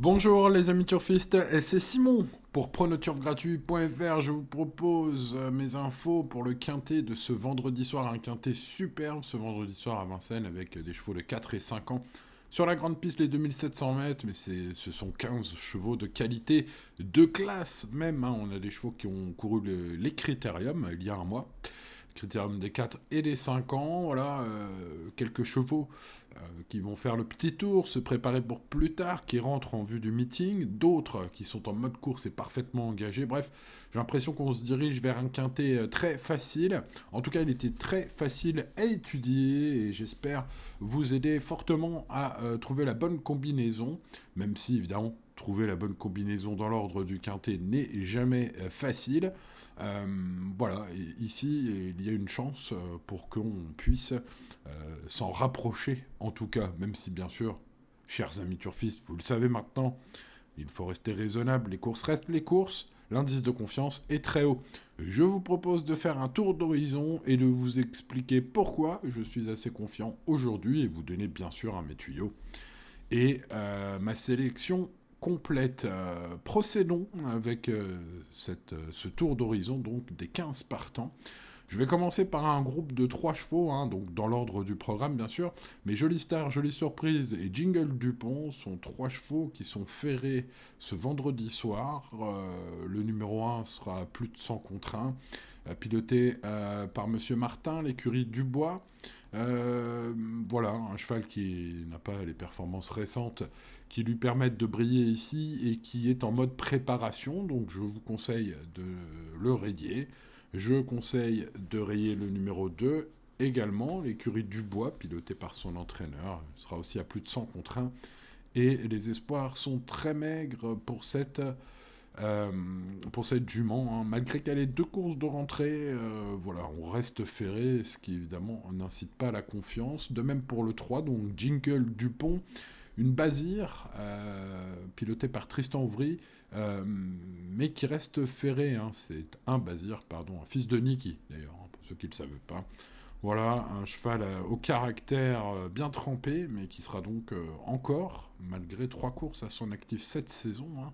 Bonjour les amis turfistes, et c'est Simon. Pour pronoturfgratuit.fr, je vous propose mes infos pour le quintet de ce vendredi soir. Un quintet superbe ce vendredi soir à Vincennes avec des chevaux de 4 et 5 ans. Sur la grande piste, les 2700 mètres, mais ce sont 15 chevaux de qualité, de classe même, hein. On a des chevaux qui ont couru les critériums il y a un mois. Critérium des 4 et des 5 ans, voilà, quelques chevaux qui vont faire le petit tour, se préparer pour plus tard, qui rentrent en vue du meeting, d'autres qui sont en mode course et parfaitement engagés. Bref, j'ai l'impression qu'on se dirige vers un quintet très facile. En tout cas, il était très facile à étudier et j'espère vous aider fortement à trouver la bonne combinaison, même si évidemment trouver la bonne combinaison dans l'ordre du quintet n'est jamais facile. Euh, voilà, et ici, il y a une chance pour qu'on puisse s'en rapprocher, en tout cas, même si, bien sûr, chers amis turfistes, vous le savez maintenant, il faut rester raisonnable, les courses restent les courses, l'indice de confiance est très haut. Je vous propose de faire un tour d'horizon et de vous expliquer pourquoi je suis assez confiant aujourd'hui et vous donner, bien sûr, un mes tuyaux et ma sélection complète. Procédons avec ce tour d'horizon donc des 15 partants. Je vais commencer par un groupe de 3 chevaux, hein, donc dans l'ordre du programme bien sûr, mais Jolie Star, Jolie Surprise et Jingle Dupont sont 3 chevaux qui sont ferrés ce vendredi soir. Le numéro 1 sera plus de 100 contre 1, piloté par Monsieur Martin, l'écurie Dubois. Euh, voilà, un cheval qui n'a pas les performances récentes qui lui permettent de briller ici et qui est en mode préparation, donc je vous conseille de le rayer. Je conseille de rayer le numéro 2 également, l'écurie Dubois, pilotée par son entraîneur. Il sera aussi à plus de 100 contre 1. Et les espoirs sont très maigres euh, pour cette jument, hein. Malgré qu'elle ait 2 courses de rentrée, voilà, on reste ferré, ce qui évidemment n'incite pas à la confiance. De même pour le 3, donc Jingle Dupont, une Bazir, pilotée par Tristan Ouvry, mais qui reste ferré, hein. C'est un Bazir, pardon, un fils de Niki d'ailleurs, hein, pour ceux qui ne le savaient pas. Voilà, un cheval au caractère bien trempé, mais qui sera donc encore, malgré 3 courses à son actif cette saison, hein,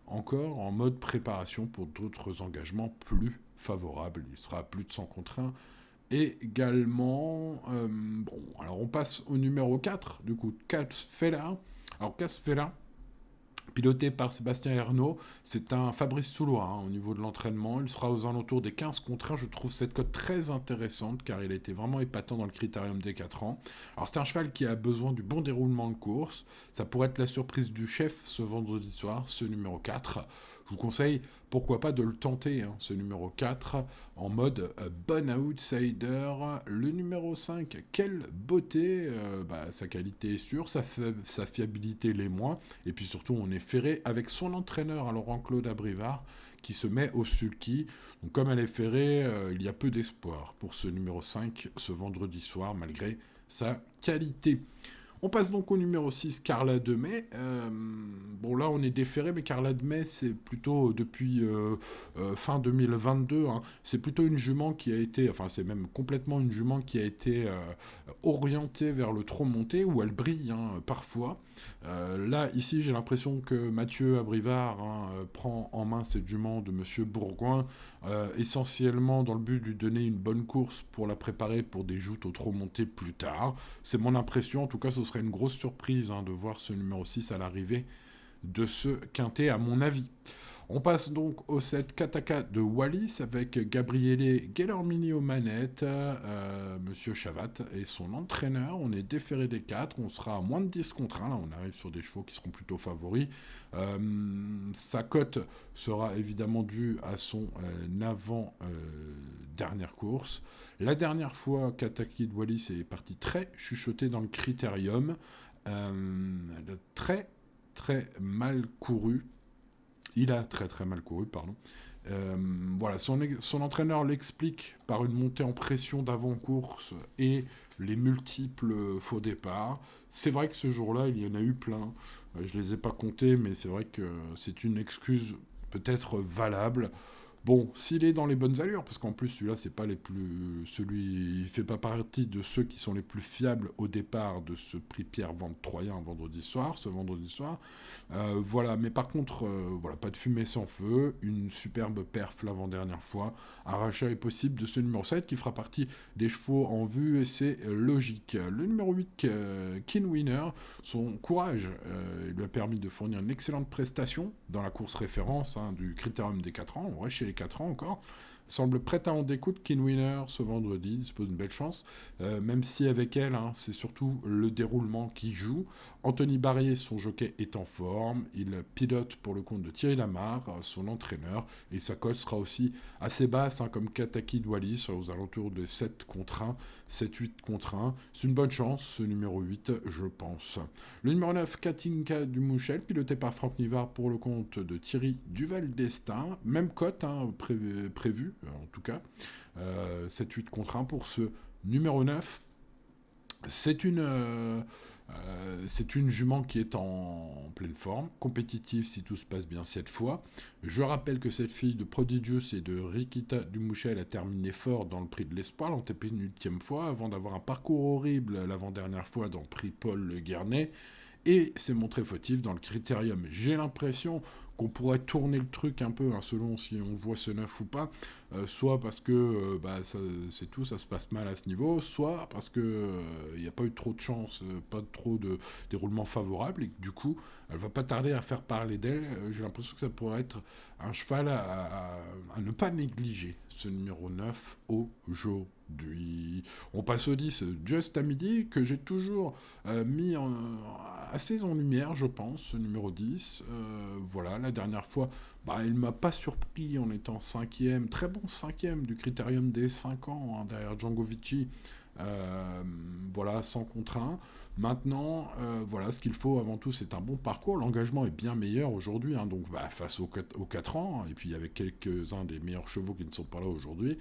encore en mode préparation pour d'autres engagements plus favorables. Il sera à plus de 100 contre 1. Et également, bon, alors on passe au numéro 4, du coup, Casfella. Alors Casfella, piloté par Sébastien Ernaud, c'est un Fabrice Soulois, hein, au niveau de l'entraînement. Il sera aux alentours des 15 contre 1. Je trouve cette cote très intéressante car il a été vraiment épatant dans le critérium des 4 ans. Alors c'est un cheval qui a besoin du bon déroulement de course. Ça pourrait être la surprise du chef ce vendredi soir, ce numéro 4. Je vous conseille, pourquoi pas, de le tenter, hein, ce numéro 4, en mode bon outsider. Le numéro 5, quelle beauté, sa qualité est sûre, sa fiabilité l'est moins, et puis surtout on est ferré avec son entraîneur, Laurent-Claude Abrivard, qui se met au sulky. Donc comme elle est ferrée, il y a peu d'espoir pour ce numéro 5 ce vendredi soir, malgré sa qualité. On passe donc au numéro 6, Carla Demey. Bon, là, on est déféré, mais Carla Demey, c'est plutôt depuis fin 2022. Hein. C'est plutôt une jument qui a été, enfin, c'est même complètement une jument qui a été orientée vers le trot monté, où elle brille, hein, parfois. Là, ici, j'ai l'impression que Mathieu Abrivard, hein, prend en main cette jument de Monsieur Bourgoin, essentiellement dans le but de lui donner une bonne course pour la préparer pour des joutes au trot monté plus tard. C'est mon impression, en tout cas ce serait une grosse surprise, hein, de voir ce numéro 6 à l'arrivée de ce quintet à mon avis. On passe donc au set Kataka de Wallis avec Gabriele Gelormini aux manettes, Monsieur Chavat et son entraîneur. On est déféré des 4, on sera à moins de 10 contre 1. Là, on arrive sur des chevaux qui seront plutôt favoris. Sa cote sera évidemment due à son avant-dernière course. La dernière fois, Kataki de Wallis est parti très chuchoté dans le critérium. Très très mal couru. Il a très très mal couru, pardon. Voilà, son entraîneur l'explique par une montée en pression d'avant-course et les multiples faux départs. C'est vrai que ce jour-là, il y en a eu plein. Je ne les ai pas comptés, mais c'est vrai que c'est une excuse peut-être valable. Bon, s'il est dans les bonnes allures, parce qu'en plus celui-là, c'est pas il fait pas partie de ceux qui sont les plus fiables au départ de ce prix Pierre Vente Troyen ce vendredi soir. Voilà, mais par contre, voilà, pas de fumée sans feu, une superbe perf l'avant-dernière fois. Un rachat est possible de ce numéro 7 qui fera partie des chevaux en vue et c'est logique. Le numéro 8, Kin Winner, son courage lui a permis de fournir une excellente prestation dans la course référence du Critérium des 4 ans. On reste chez les 4 ans encore. Semble prête à en découdre. Kin Winner ce vendredi dispose d'une belle chance, même si avec elle, c'est surtout le déroulement qui joue. Anthony Barrier, son jockey, est en forme. Il pilote pour le compte de Thierry Lamarre, son entraîneur, et sa cote sera aussi assez basse, comme Kataki Doualis, aux alentours de 7 contre 1, 7-8 contre 1. C'est une bonne chance, ce numéro 8, je pense. Le numéro 9, Katinka Dumouchel, piloté par Franck Nivard pour le compte de Thierry Duval-Destin. Même cote prévue, en tout cas. 7-8 contre 1 pour ce numéro 9. C'est une jument qui est en pleine forme, compétitive si tout se passe bien cette fois. Je rappelle que cette fille de Prodigious et de Rikita Dumouchel a terminé fort dans le prix de l'Espoir, l'antépénultième fois, avant d'avoir un parcours horrible l'avant-dernière fois dans le prix Paul Le Guernay, et s'est montré fautif dans le Critérium. J'ai l'impression qu'on pourrait tourner le truc un peu, selon si on voit ce 9 ou pas, soit parce que c'est tout, ça se passe mal à ce niveau, soit parce que il n'y a pas eu trop de chance, pas trop de déroulement favorable, et que du coup, elle va pas tarder à faire parler d'elle. J'ai l'impression que ça pourrait être un cheval à ne pas négliger, ce numéro 9 aujourd'hui. On passe au 10, Just à midi, que j'ai toujours mis assez en lumière, je pense, ce numéro 10. Voilà, la dernière fois, il m'a pas surpris en étant cinquième, très bon cinquième du Critérium des 5 ans, derrière Django Vici. Voilà, 100 contre 1. Maintenant, voilà, ce qu'il faut avant tout, c'est un bon parcours. L'engagement est bien meilleur aujourd'hui, donc face aux 4 ans, et puis avec quelques-uns des meilleurs chevaux qui ne sont pas là aujourd'hui.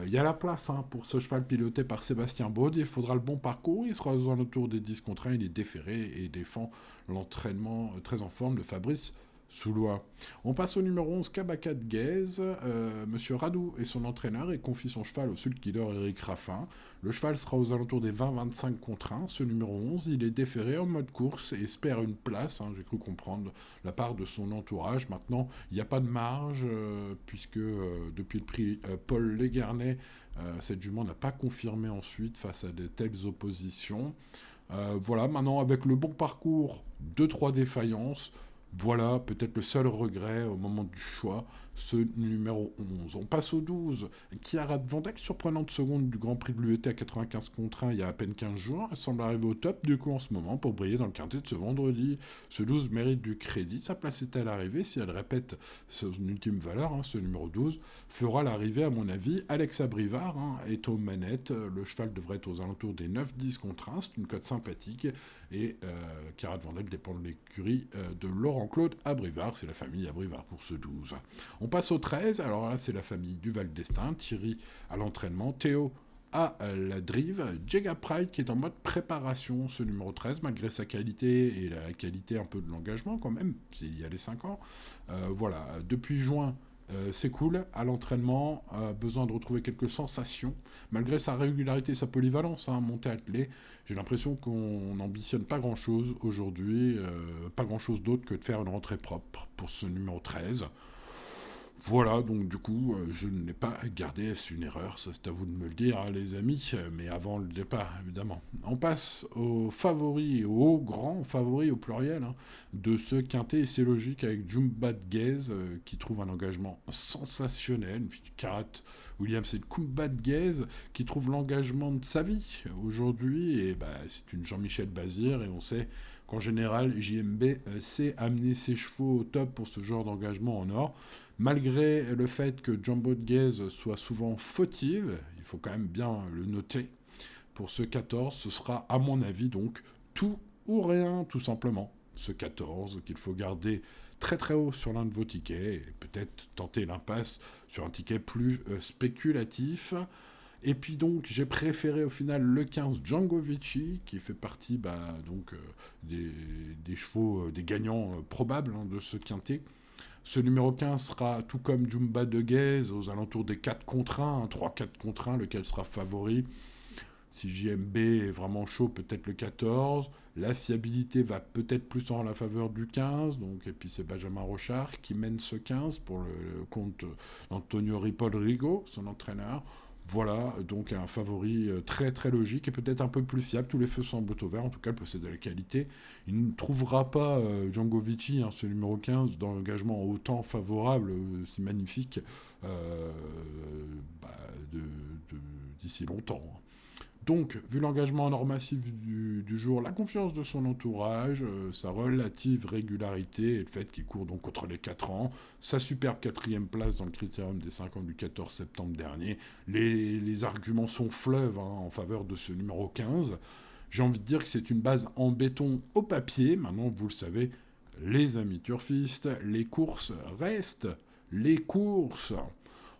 Il y a la place pour ce cheval piloté par Sébastien Baude. Il faudra le bon parcours. Il sera aux alentours des 10 contre 1. Il est déféré et défend l'entraînement très en forme de Fabrice Soulois. On passe au numéro 11, Kabaka de Guèze. Monsieur Radou est son entraîneur et confie son cheval au sulky-leader Éric Raffin. Le cheval sera aux alentours des 20-25 contre 1. Ce numéro 11, il est déféré en mode course et espère une place, j'ai cru comprendre, la part de son entourage. Maintenant, il n'y a pas de marge, puisque depuis le prix Paul Le Guernay, cette jument n'a pas confirmé ensuite face à de telles oppositions. Voilà, maintenant avec le bon parcours, 2-3 défaillances, voilà, peut-être le seul regret au moment du choix, ce numéro 11. On passe au 12. Chiara de Vendec, surprenante seconde du Grand Prix de l'UET à 95 contre 1 il y a à peine 15 jours. Elle semble arriver au top du coup en ce moment pour briller dans le quintet de ce vendredi. Ce 12 mérite du crédit. Sa place est à l'arrivée. Si elle répète son ultime valeur, ce numéro 12, fera l'arrivée à mon avis. Alexa Brivard est aux manettes. Le cheval devrait être aux alentours des 9-10 contre 1. C'est une cote sympathique. Et Chiara de Vendec dépend de l'écurie de Laurent-Claude Abrivard. C'est la famille Abrivard pour ce 12. On passe au 13, alors là c'est la famille Duval d'Estaing, Thierry à l'entraînement, Théo à la drive, Jega Pride qui est en mode préparation, ce numéro 13, malgré sa qualité et la qualité un peu de l'engagement quand même, il y a les 5 ans. Voilà, depuis juin, c'est cool, à l'entraînement, besoin de retrouver quelques sensations, malgré sa régularité et sa polyvalence, montée attelée, j'ai l'impression qu'on n'ambitionne pas grand-chose aujourd'hui, pas grand-chose d'autre que de faire une rentrée propre pour ce numéro 13. Voilà, donc du coup, je ne l'ai pas gardé. Est-ce une erreur? Ça, c'est à vous de me le dire, les amis, mais avant le départ, évidemment. On passe aux favoris, aux grands favoris au pluriel, de ce quintet, et c'est logique, avec Jumba de Guèze, qui trouve un engagement sensationnel, une fille du Karat Williams, c'est Kumba de Guèze, qui trouve l'engagement de sa vie aujourd'hui, et c'est une Jean-Michel Bazir, et on sait qu'en général, JMB sait amener ses chevaux au top pour ce genre d'engagement en or. Malgré le fait que Jumbo de Guèze soit souvent fautive, il faut quand même bien le noter, pour ce 14, ce sera à mon avis donc tout ou rien tout simplement. Ce 14 qu'il faut garder très très haut sur l'un de vos tickets et peut-être tenter l'impasse sur un ticket plus spéculatif. Et puis donc j'ai préféré au final le 15 Django Vici qui fait partie des chevaux, des gagnants probables de ce quintet. Ce numéro 15 sera, tout comme Jumba de Guez, aux alentours des 4 contre 1, 3-4 contre 1, lequel sera favori. Si JMB est vraiment chaud, peut-être le 14. La fiabilité va peut-être plus en la faveur du 15. Donc, et puis c'est Benjamin Rochard qui mène ce 15 pour le compte d'Antonio Ripoll-Rigo, son entraîneur. Voilà, donc un favori très très logique et peut-être un peu plus fiable. Tous les feux semblent au vert, en tout cas, il possède de la qualité. Il ne trouvera pas Django Vici, ce numéro 15, dans l'engagement autant favorable, si magnifique, euh, bah, d'ici longtemps. Donc, vu l'engagement normatif du jour, la confiance de son entourage, sa relative régularité et le fait qu'il court donc contre les 4 ans, sa superbe 4e place dans le critérium des 5 ans du 14 septembre dernier, les arguments sont fleuves en faveur de ce numéro 15. J'ai envie de dire que c'est une base en béton au papier. Maintenant, vous le savez, les amis turfistes, les courses restent les courses.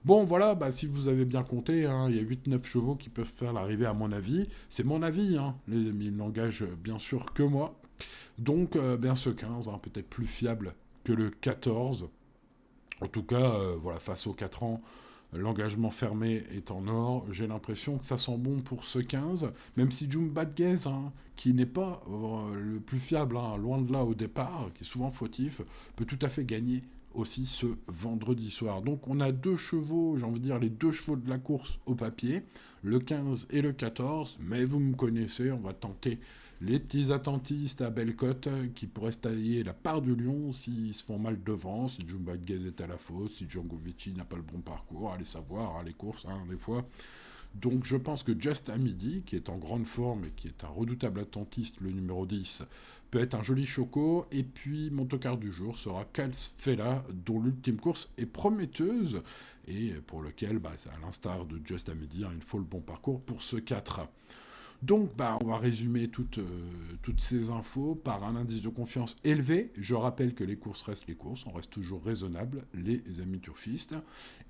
Bon, voilà, si vous avez bien compté, il y a 8-9 chevaux qui peuvent faire l'arrivée à mon avis. C'est mon avis, les amis, il n'engage bien sûr que moi. Donc, bien ce 15, peut-être plus fiable que le 14. En tout cas, voilà, face aux 4 ans, l'engagement fermé est en or. J'ai l'impression que ça sent bon pour ce 15, même si Jumba de Guez, qui n'est pas le plus fiable, loin de là au départ, qui est souvent fautif, peut tout à fait gagner aussi ce vendredi soir. Donc on a 2 chevaux, j'ai envie de dire les 2 chevaux de la course au papier, le 15 et le 14, mais vous me connaissez, on va tenter les petits attentistes à belle cote qui pourraient se tailler la part du lion s'ils se font mal devant, si Jumba de Guez est à la faute, si Django Vici n'a pas le bon parcours, allez savoir, les courses, des fois. Donc je pense que Just à midi, qui est en grande forme et qui est un redoutable attentiste, le numéro 10, peut être un joli choco. Et puis mon tocard du jour sera Calsfella, dont l'ultime course est prometteuse et pour lequel, à l'instar de Just à midi, il faut le bon parcours pour ce 4. Donc, on va résumer toutes ces infos par un indice de confiance élevé. Je rappelle que les courses restent les courses, on reste toujours raisonnable, les amis turfistes.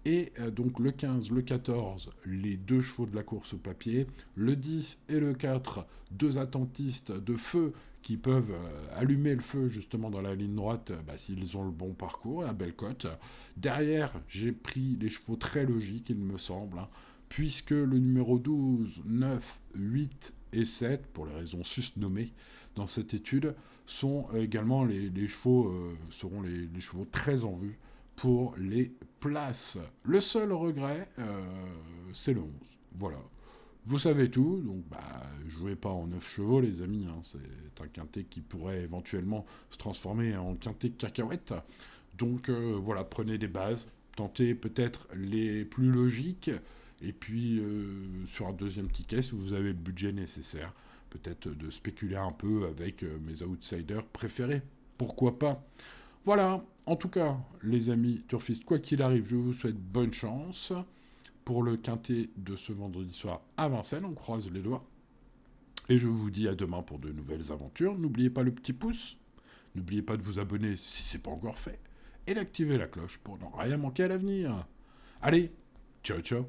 Et donc le 15, le 14, les 2 chevaux de la course au papier. Le 10 et le 4, 2 attentistes de feu qui peuvent allumer le feu justement dans la ligne droite s'ils ont le bon parcours et à belle cote. Derrière, j'ai pris les chevaux très logiques, il me semble, puisque le numéro 12, 9, 8 et 7, pour les raisons susnommées dans cette étude, sont également les chevaux, seront les chevaux très en vue pour les places. Le seul regret, c'est le 11. Voilà. Vous savez tout, donc jouez pas en 9 chevaux, les amis. C'est un quintet qui pourrait éventuellement se transformer en quintet cacahuète. Donc voilà, prenez des bases, tentez peut-être les plus logiques, et puis sur un deuxième ticket, si vous avez le budget nécessaire, peut-être de spéculer un peu avec mes outsiders préférés. Pourquoi pas? Voilà, en tout cas, les amis turfistes, quoi qu'il arrive, je vous souhaite bonne chance pour le quintet de ce vendredi soir à Vincennes. On croise les doigts. Et je vous dis à demain pour de nouvelles aventures. N'oubliez pas le petit pouce. N'oubliez pas de vous abonner si ce n'est pas encore fait. Et d'activer la cloche pour ne rien manquer à l'avenir. Allez, ciao ciao.